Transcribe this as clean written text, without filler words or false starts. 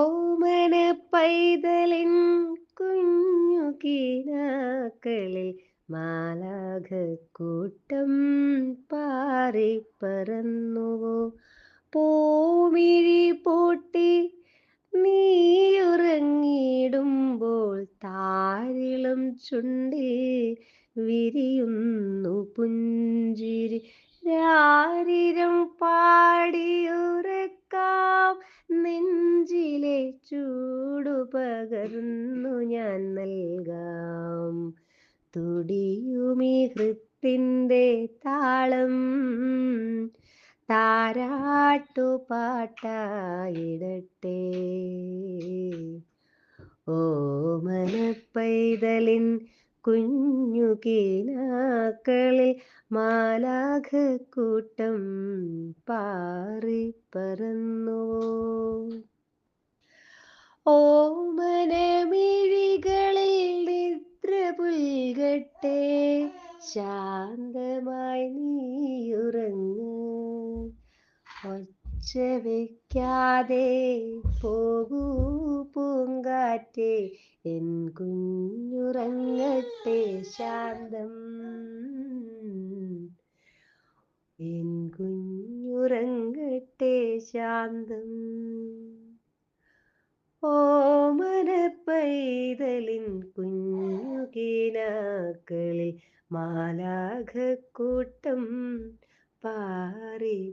ഓമന പൈതലിൻ കുഞ്ഞു കിനാക്കളിൽ മാലാഖക്കൂട്ടം പാറിപ്പറന്നുവോ. പൂമിഴി പൂട്ടി നീയുറങ്ങിടുമ്പോൾ താരിളം ചുണ്ടിൽ വിരിയുന്നു പുഞ്ചിരി. രാരിരം പാടിയുറക്കാം, നെഞ്ചിലെ ചൂടു പകർന്നു ഞാൻ നൽകാം. തുടിയുമീ ഹൃത്തിൻ്റെ താളം താരാട്ടുപാട്ടായിടട്ടെ. ഓമന പൈതലിൻ കുഞ്ഞു കിനാക്കളിൽ മാലാഖക്കൂട്ടം പാറിപ്പറന്നുവോ. ഓമനമിഴികളിൽ നിദ്ര പുൽകട്ടെ, ശാന്തമായി നീയുറങ്ങ്. ഒച്ച വയ്ക്കാതെ പോകൂ പൂങ്കാറ്റേ, എൻ കുഞ്ഞുറങ്ങട്ടെ ശാന്തം. എൻ കുഞ്ഞുറങ്ങട്ടെ ശാന്തം. ഓമന പൈതലിൻ കുഞ്ഞു കിനാക്കളിൽ മാലാഖക്കൂട്ടം പാറിപ്പറന്നു.